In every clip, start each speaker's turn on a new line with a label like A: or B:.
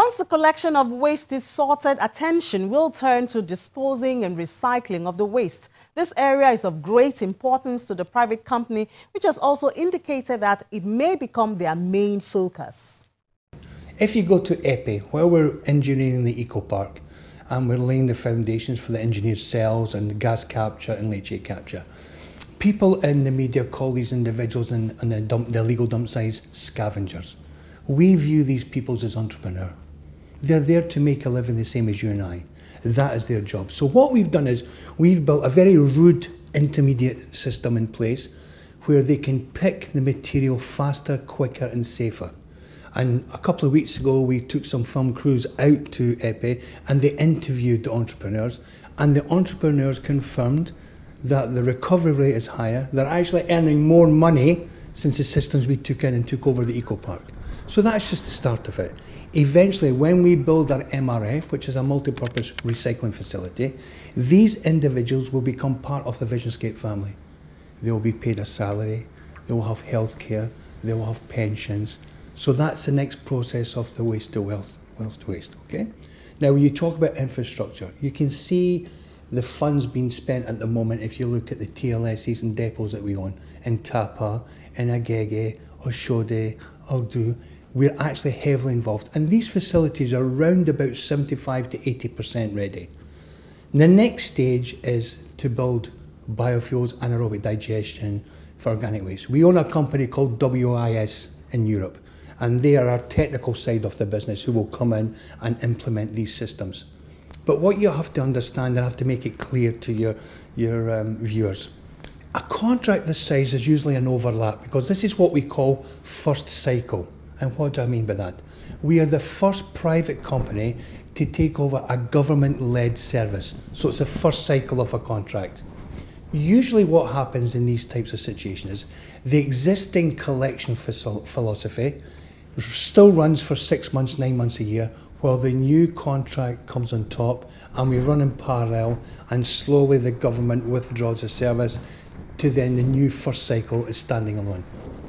A: Once the collection of waste is sorted, attention will turn to disposing and recycling of the waste. This area is of great importance to the private company, which has also indicated that it may become their main focus.
B: If you go to EPI, while we're engineering the eco park and we're laying the foundations for the engineered cells and gas capture and leachate capture, people in the media call these individuals on the illegal dump sites scavengers. We view these people as entrepreneurs. They're there to make a living the same as you and I. That is their job. So what we've done is we've built a very rude intermediate system in place where they can pick the material faster, quicker and safer. And a couple of weeks ago we took some film crews out to EPI and they interviewed the entrepreneurs, and the entrepreneurs confirmed that the recovery rate is higher. They're actually earning more money since the systems we took in and took over the eco park. So that's just the start of it. Eventually, when we build our MRF, which is a multi-purpose recycling facility, these individuals will become part of the Visionscape family. They will be paid a salary, they will have healthcare, they will have pensions. So that's the next process of the waste to wealth to waste, okay? Now, when you talk about infrastructure, you can see the funds being spent at the moment if you look at the TLSs and depots that we own in Tapa, in Agege, Oshode, Aldu. We're actually heavily involved, and these facilities are around about 75 to 80% ready. The next stage is to build biofuels, anaerobic digestion for organic waste. We own a company called WIS in Europe, and they are our technical side of the business who will come in and implement these systems. But what you have to understand, and I have to make it clear to your viewers, a contract this size is usually an overlap, because this is what we call first cycle. And what do I mean by that? We are the first private company to take over a government-led service. So it's the first cycle of a contract. Usually what happens in these types of situations is the existing collection philosophy still runs for 6 months, 9 months a year, while the new contract comes on top, and we run in parallel, and slowly the government withdraws the service to then the new first cycle is standing alone.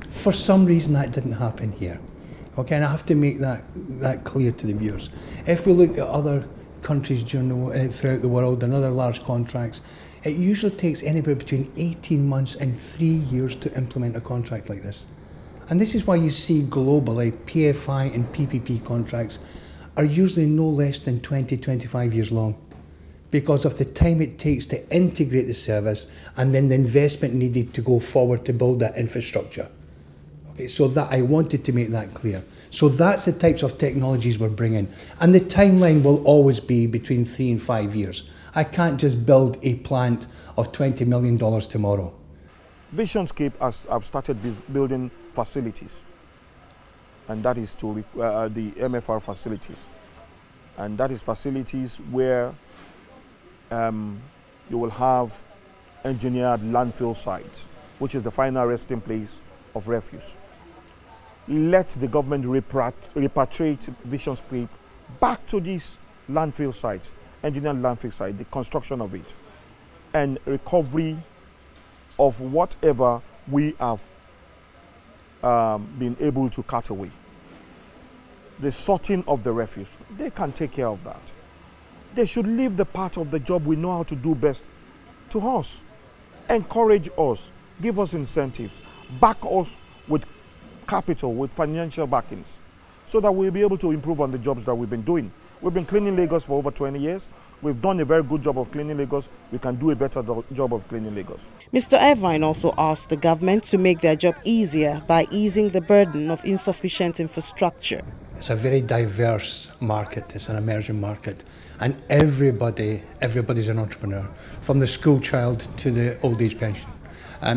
B: For some reason that didn't happen here. Okay, and I have to make that clear to the viewers. If we look at other countries throughout the world and other large contracts, it usually takes anywhere between 18 months and 3 years to implement a contract like this. And this is why you see globally PFI and PPP contracts are usually no less than 20, 25 years long, because of the time it takes to integrate the service and then the investment needed to go forward to build that infrastructure. Okay, so that I wanted to make that clear. So that's the types of technologies we're bringing. And the timeline will always be between 3 and 5 years. I can't just build a plant of $20 million tomorrow.
C: Visionscape have started building facilities, and that is to the MFR facilities. And that is facilities where you will have engineered landfill sites, which is the final resting place of refuse. Let the government repatriate Visionscape back to these landfill sites, engineered landfill site, the construction of it, and recovery of whatever we have been able to cut away. The sorting of the refuse, they can take care of that. They should leave the part of the job we know how to do best to us. Encourage us, give us incentives, back us with capital, with financial backings, so that we'll be able to improve on the jobs that we've been doing. We've been cleaning Lagos for over 20 years. We've done a very good job of cleaning Lagos. We can do a better job of cleaning Lagos.
A: Mr. Irvine also asked the government to make their job easier by easing the burden of insufficient infrastructure.
B: It's a very diverse market, it's an emerging market, and everybody's an entrepreneur, from the school child to the old age pension.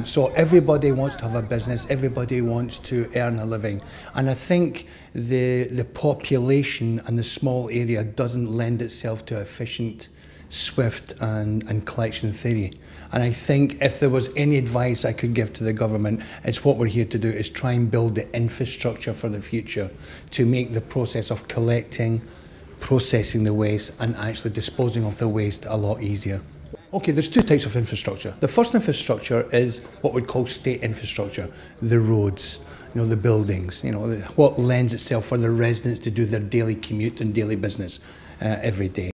B: So everybody wants to have a business, everybody wants to earn a living. And I think the population and the small area doesn't lend itself to efficient, swift and collection theory. And I think if there was any advice I could give to the government, it's what we're here to do, is try and build the infrastructure for the future to make the process of collecting, processing the waste and actually disposing of the waste a lot easier. Okay, there's two types of infrastructure. The first infrastructure is what we'd call state infrastructure, the roads, the buildings, what lends itself for the residents to do their daily commute and daily business every day.